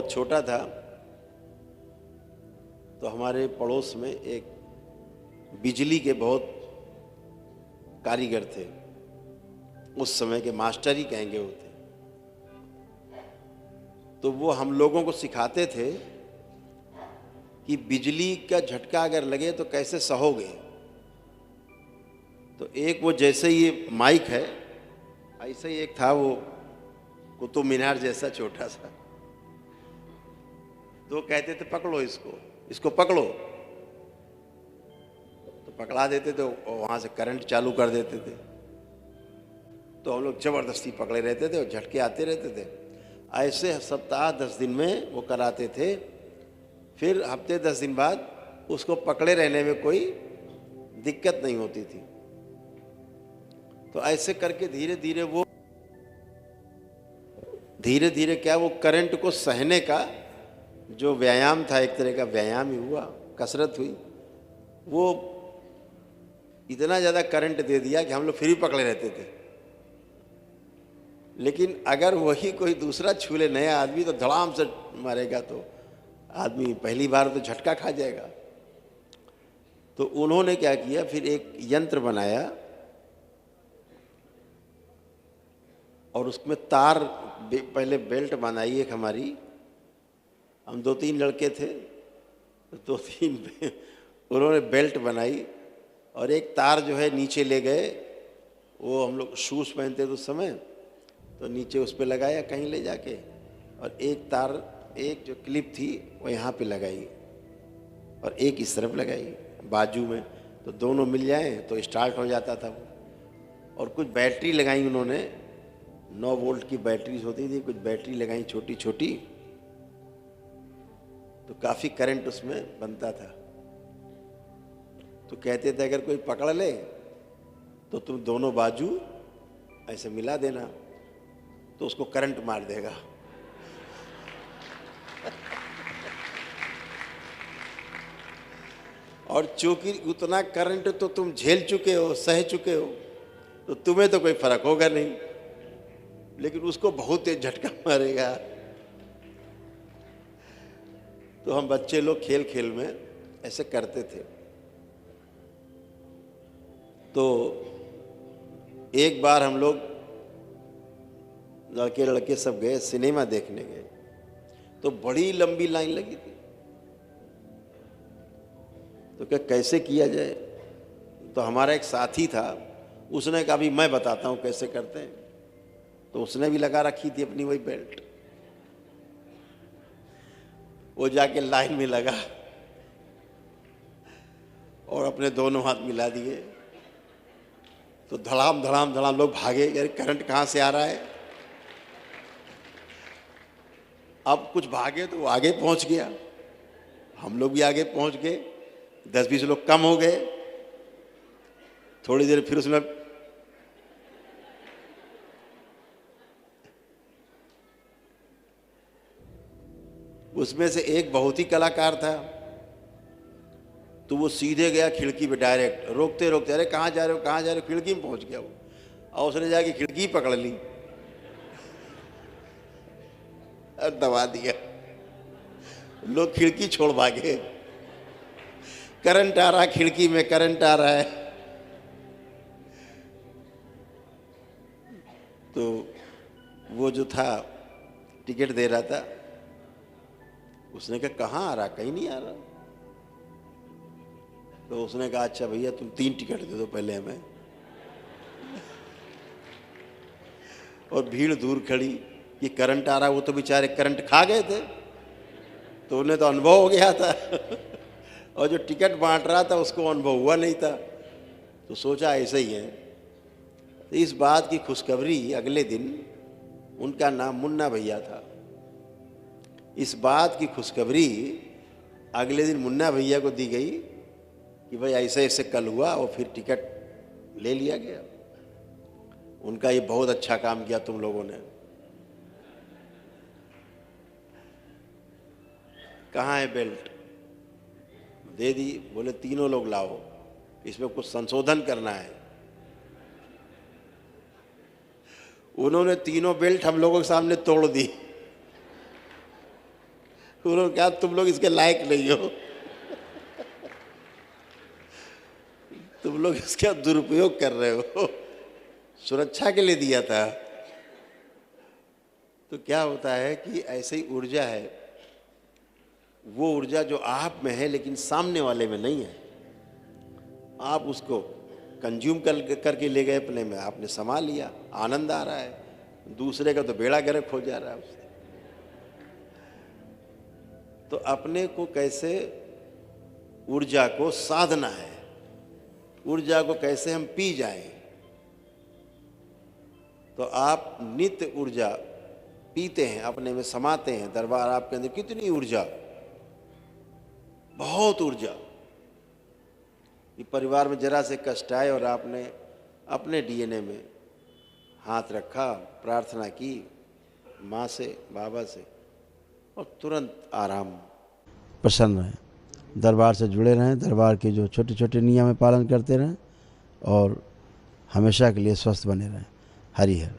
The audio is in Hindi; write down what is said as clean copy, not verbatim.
बहुत छोटा था तो हमारे पड़ोस में एक बिजली के बहुत कारीगर थे, उस समय के मास्टर ही कहेंगे वो थे। तो वो हम लोगों को सिखाते थे कि बिजली का झटका अगर लगे तो कैसे सहोगे। तो एक वो जैसे ये माइक है ऐसे ही एक था, वो कुतुब मीनार जैसा छोटा सा। तो कहते थे पकड़ो इसको पकड़ो। तो पकड़ा देते थे, वहां से करंट चालू कर देते थे। तो हम लोग जबरदस्ती पकड़े रहते थे और झटके आते रहते थे। ऐसे सप्ताह 10 दिन में वो कराते थे। फिर हफ्ते 10 दिन बाद उसको पकड़े रहने में कोई दिक्कत नहीं होती थी। तो ऐसे करके धीरे धीरे क्या वो करंट को सहने का जो व्यायाम था, एक तरह का व्यायाम ही हुआ, कसरत हुई। वो इतना ज़्यादा करंट दे दिया कि हम लोग फिर भी पकड़े रहते थे। लेकिन अगर वही कोई दूसरा छू ले, नया आदमी, तो धड़ाम से मारेगा तो आदमी पहली बार तो झटका खा जाएगा। तो उन्होंने क्या किया, फिर एक यंत्र बनाया और उसमें तार, पहले बेल्ट बनाई एक हमारी, हम 2-3 लड़के थे, तो 2-3 उन्होंने बेल्ट बनाई और एक तार जो है नीचे ले गए। वो हम लोग शूज़ पहनते थे उस समय, तो नीचे उस पर लगाया कहीं ले जाके, और एक तार, एक जो क्लिप थी वो यहाँ पे लगाई और एक इस तरफ लगाई बाजू में, तो दोनों मिल जाए तो स्टार्ट हो जाता था वो। और कुछ बैटरी लगाई उन्होंने, 9 वोल्ट की बैटरी होती थी, कुछ बैटरी लगाई छोटी छोटी, तो काफ़ी करंट उसमें बनता था। तो कहते थे अगर कोई पकड़ ले तो तुम दोनों बाजू ऐसे मिला देना, तो उसको करंट मार देगा। और चूंकि उतना करंट तो तुम झेल चुके हो, सह चुके हो, तो तुम्हें तो कोई फर्क होगा नहीं, लेकिन उसको बहुत तेज झटका मारेगा। तो हम बच्चे लोग खेल खेल में ऐसे करते थे। तो एक बार हम लोग लड़के लड़के सब गए, सिनेमा देखने गए, तो बड़ी लंबी लाइन लगी थी। तो क्या कैसे किया जाए, तो हमारा एक साथी था, उसने कहा भी मैं बताता हूँ कैसे करते हैं। तो उसने भी लगा रखी थी अपनी वही बेल्ट, वो जाके लाइन में लगा और अपने दोनों हाथ मिला दिए। तो धड़ाम धड़ाम धड़ाम लोग भागे, यार करंट कहाँ से आ रहा है। अब कुछ भागे तो वो आगे पहुंच गया, हम लोग भी आगे पहुंच गए, 10-20 लोग कम हो गए। थोड़ी देर फिर उसमें से एक बहुत ही कलाकार था, तो वो सीधे गया खिड़की पे डायरेक्ट, रोकते रोकते, अरे कहाँ जा रहे हो कहाँ जा रहे हो, खिड़की में पहुंच गया वो, और उसने जाके खिड़की पकड़ ली और दबा दिया। लोग खिड़की छोड़ भागे, करंट आ रहा है खिड़की में, करंट आ रहा है। तो वो जो था टिकट दे रहा था, उसने कहा कहाँ आ रहा, कहीं नहीं आ रहा। तो उसने कहा अच्छा भैया तुम 3 टिकट दे दो पहले हमें। और भीड़ दूर खड़ी कि करंट आ रहा, वो तो बेचारे करंट खा गए थे, तो उन्हें तो अनुभव हो गया था और जो टिकट बांट रहा था उसको अनुभव हुआ नहीं था। तो सोचा ऐसे ही है। तो इस बात की खुशखबरी अगले दिन, उनका नाम मुन्ना भैया था, इस बात की खुशखबरी अगले दिन मुन्ना भैया को दी गई कि भाई ऐसे ऐसे कल हुआ, और फिर टिकट ले लिया गया। उनका ये बहुत अच्छा काम किया तुम लोगों ने। कहाँ है बेल्ट, दे दी, बोले तीनों लोग लाओ, इसमें कुछ संशोधन करना है। उन्होंने तीनों बेल्ट हम लोगों के सामने तोड़ दी। उन्होंने कहा तुम लोग इसके लायक नहीं हो, तुम लोग इसका दुरुपयोग कर रहे हो, सुरक्षा के लिए दिया था। तो क्या होता है कि ऐसे ही ऊर्जा है, वो ऊर्जा जो आप में है लेकिन सामने वाले में नहीं है, आप उसको कंज्यूम करके ले गए अपने में, आपने समा लिया, आनंद आ रहा है, दूसरे का तो बेड़ा गर्क हो जा रहा है उससे। तो अपने को कैसे ऊर्जा को साधना है, ऊर्जा को कैसे हम पी जाएं। तो आप नित्य ऊर्जा पीते हैं, अपने में समाते हैं। दरबार आपके अंदर कितनी ऊर्जा, बहुत ऊर्जा। ये परिवार में जरा से कष्ट आए और आपने अपने डीएनए में हाथ रखा, प्रार्थना की माँ से, बाबा से, और तुरंत आराम। प्रसन्न रहें, दरबार से जुड़े रहें, दरबार के जो छोटे छोटे नियम में पालन करते रहें और हमेशा के लिए स्वस्थ बने रहें। हरि हर।